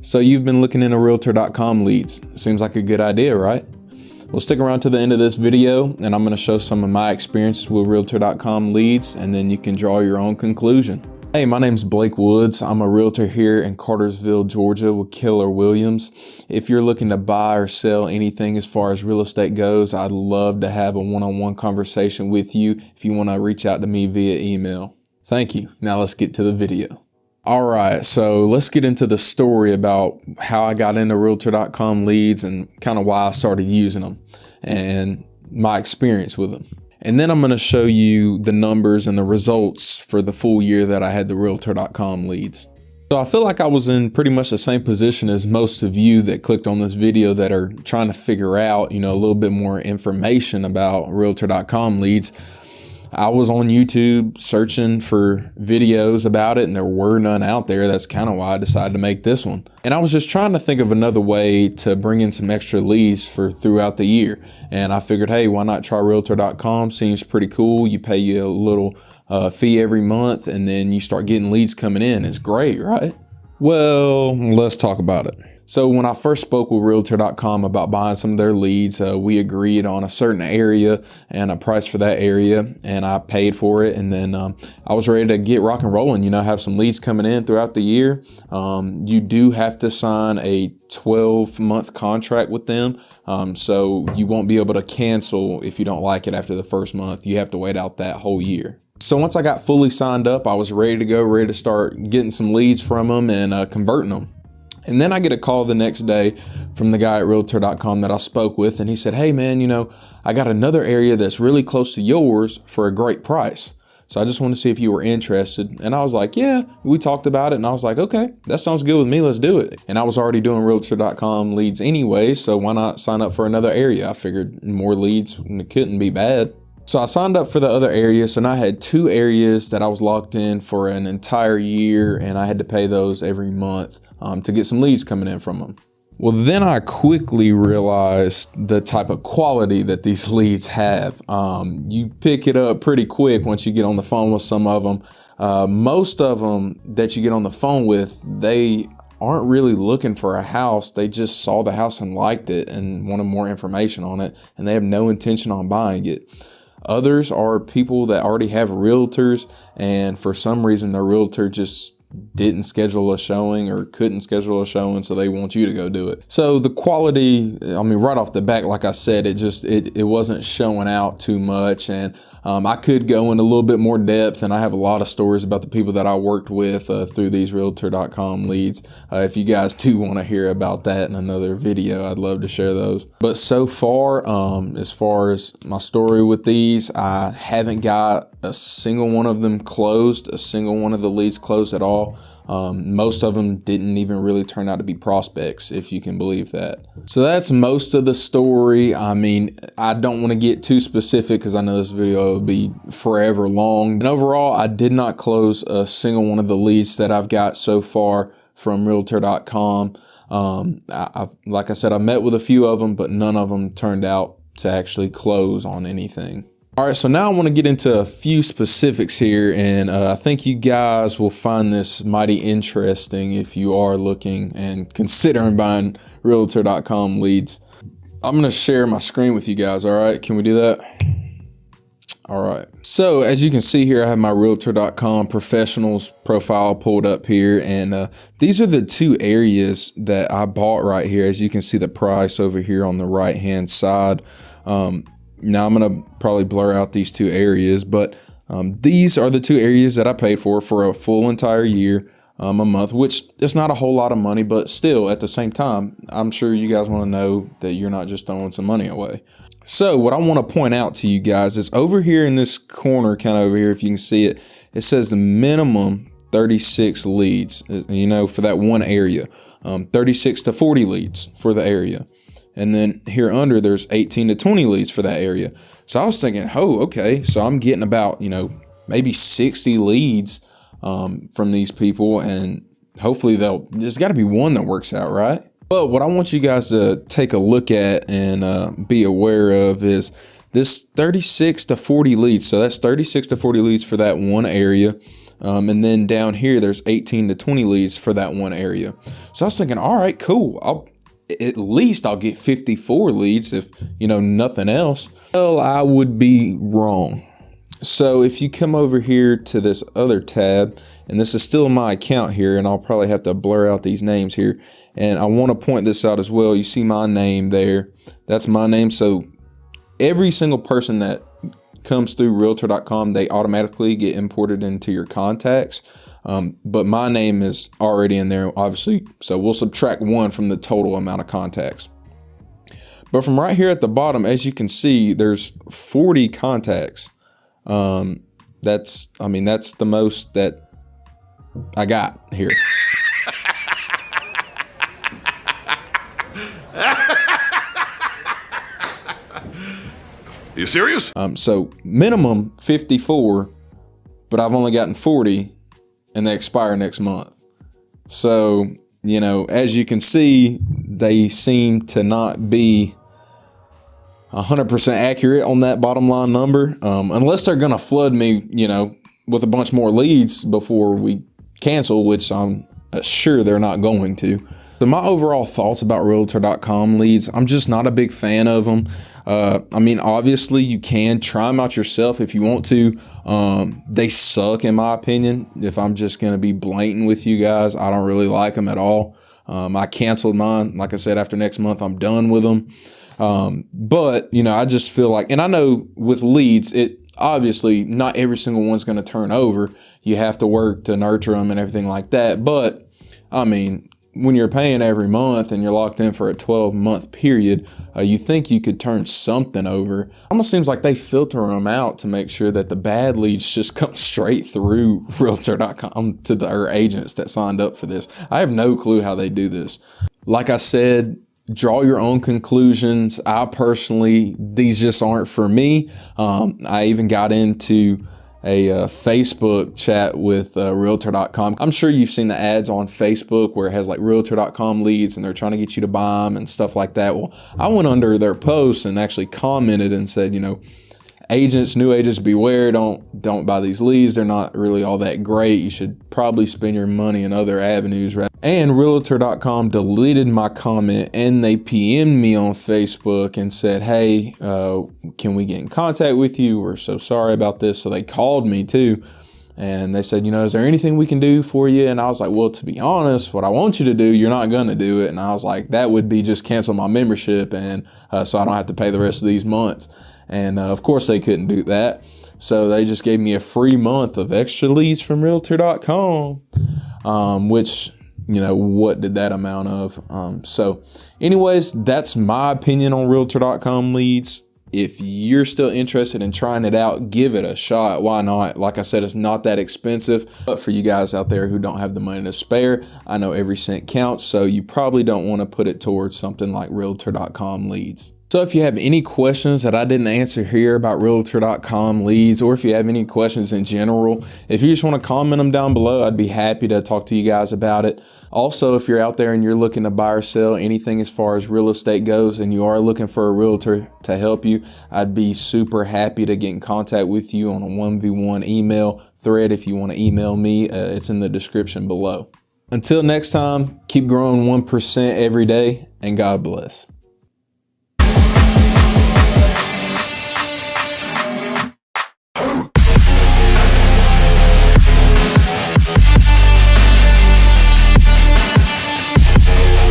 So you've been looking into realtor.com leads. Seems like a good idea, right? Well, stick around to the end of this video and I'm going to show some of my experience with realtor.com leads, and then you can draw your own conclusion. Hey, my name's Blakewoods. I'm a realtor here in Cartersville, Georgia with Keller Williams. If you're looking to buy or sell anything as far as real estate goes, I'd love to have a one-on-one conversation with you if you want to reach out to me via email. Thank you. Now let's get to the video. All right, so let's get into the story about how I got into realtor.com leads and kind of why I started using them and my experience with them. And then I'm going to show you the numbers and the results for the full year that I had the realtor.com leads. So I feel like I was in pretty much the same position as most of you that clicked on this video that are trying to figure out, a little bit more information about realtor.com leads. I was on YouTube searching for videos about it and there were none out there. That's kind of why I decided to make this one. And I was just trying to think of another way to bring in some extra leads for throughout the year. And I figured, hey, why not try realtor.com? Seems pretty cool. You pay you a little fee every month and then you start getting leads coming in. It's great, right? Well, let's talk about it. So when I first spoke with realtor.com about buying some of their leads, we agreed on a certain area and a price for that area, and I paid for it. And then I was ready to get rock and rolling, have some leads coming in throughout the year. You do have to sign a 12-month contract with them. So you won't be able to cancel if you don't like it after the first month. You have to wait out that whole year. So once I got fully signed up, I was ready to go, ready to start getting some leads from them and converting them. And then I get a call the next day from the guy at realtor.com that I spoke with, and he said, hey man, I got another area that's really close to yours for a great price. So I just want to see if you were interested. And I was like, yeah, we talked about it. And I was like, okay, that sounds good with me. Let's do it. And I was already doing realtor.com leads anyway, so why not sign up for another area? I figured more leads, it couldn't be bad. So I signed up for the other area. So now I had 2 areas that I was locked in for an entire year, and I had to pay those every month to get some leads coming in from them. Well, then I quickly realized the type of quality that these leads have. You pick it up pretty quick once you get on the phone with some of them. Most of them that you get on the phone with, they aren't really looking for a house. They just saw the house and liked it and wanted more information on it, and they have no intention on buying it. Others are people that already have realtors, and for some reason their realtor just didn't schedule a showing or couldn't schedule a showing, so they want you to go do it. So the quality, right off the bat, like I said, it wasn't showing out too much, and I could go into a little bit more depth, and I have a lot of stories about the people that I worked with through these realtor.com leads. If you guys do want to hear about that in another video, I'd love to share those. But so far, as far as my story with these, I haven't got a single one of them closed, a single one of the leads closed at all. Most of them didn't even really turn out to be prospects, if you can believe that. So that's most of the story. I don't want to get too specific because I know this video will be forever long. And overall, I did not close a single one of the leads that I've got so far from realtor.com. Like I said, I met with a few of them, but none of them turned out to actually close on anything. All right, so now I want to get into a few specifics here, and I think you guys will find this mighty interesting if you are looking and considering buying realtor.com leads. I'm going to share my screen with you guys, all right? Can we do that? All right. So as you can see here, I have my realtor.com professionals profile pulled up here, and these are the 2 areas that I bought right here. As you can see the price over here on the right-hand side. Now I'm going to probably blur out these 2 areas, but these are the 2 areas that I paid for a full entire year, a month, which is not a whole lot of money, but still at the same time, I'm sure you guys want to know that you're not just throwing some money away. So what I want to point out to you guys is over here in this corner, kind of over here, if you can see it, it says the minimum 36 leads, for that one area, 36 to 40 leads for the area. And then here under, there's 18 to 20 leads for that area. So I was thinking, oh, okay. So I'm getting about, maybe 60 leads from these people. And hopefully there's got to be one that works out, right? But what I want you guys to take a look at and be aware of is this 36 to 40 leads. So that's 36 to 40 leads for that one area. And then down here, there's 18 to 20 leads for that one area. So I was thinking, all right, cool. At least I'll get 54 leads if, nothing else. Well, I would be wrong. So if you come over here to this other tab, and this is still my account here, and I'll probably have to blur out these names here. And I want to point this out as well. You see my name there. That's my name. So every single person that comes through realtor.com, they automatically get imported into your contacts. But my name is already in there, obviously. So we'll subtract 1 from the total amount of contacts. But from right here at the bottom, as you can see, there's 40 contacts. That's the most that I got here. You serious? So minimum 54, but I've only gotten 40 and they expire next month. So, as you can see, they seem to not be 100% accurate on that bottom line number, unless they're going to flood me, with a bunch more leads before we cancel, which I'm sure they're not going to. So my overall thoughts about realtor.com leads, I'm just not a big fan of them. Obviously you can try them out yourself if you want to. They suck in my opinion. If I'm just going to be blatant with you guys, I don't really like them at all. I canceled mine. Like I said, after next month, I'm done with them. But I just feel like, and I know with leads, obviously not every single one's going to turn over. You have to work to nurture them and everything like that. But when you're paying every month and you're locked in for a 12-month period, you think you could turn something over. Almost seems like they filter them out to make sure that the bad leads just come straight through realtor.com to their agents that signed up for this. I have no clue how they do this. Like I said, draw your own conclusions. I personally, these just aren't for me. I even got into a Facebook chat with realtor.com. I'm sure you've seen the ads on Facebook where it has like realtor.com leads and they're trying to get you to buy them and stuff like that. Well, I went under their post and actually commented and said, new agents beware, don't buy these leads. They're not really all that great. You should probably spend your money in other avenues. And realtor.com deleted my comment and they PM'd me on Facebook and said, hey, can we get in contact with you? We're so sorry about this. So they called me too. And they said, is there anything we can do for you? And I was like, well, to be honest, what I want you to do, you're not going to do it. And I was like, that would be just cancel my membership. And so I don't have to pay the rest of these months. And of course they couldn't do that. So they just gave me a free month of extra leads from realtor.com, which, what did that amount of? So anyways, that's my opinion on realtor.com leads. If you're still interested in trying it out, give it a shot. Why not? Like I said, it's not that expensive. But for you guys out there who don't have the money to spare, I know every cent counts. So you probably don't want to put it towards something like realtor.com leads. So if you have any questions that I didn't answer here about realtor.com leads, or if you have any questions in general, if you just want to comment them down below, I'd be happy to talk to you guys about it. Also, if you're out there and you're looking to buy or sell anything as far as real estate goes and you are looking for a realtor to help you, I'd be super happy to get in contact with you on a 1v1 email thread. If you want to email me, it's in the description below. Until next time, keep growing 1% every day, and God bless.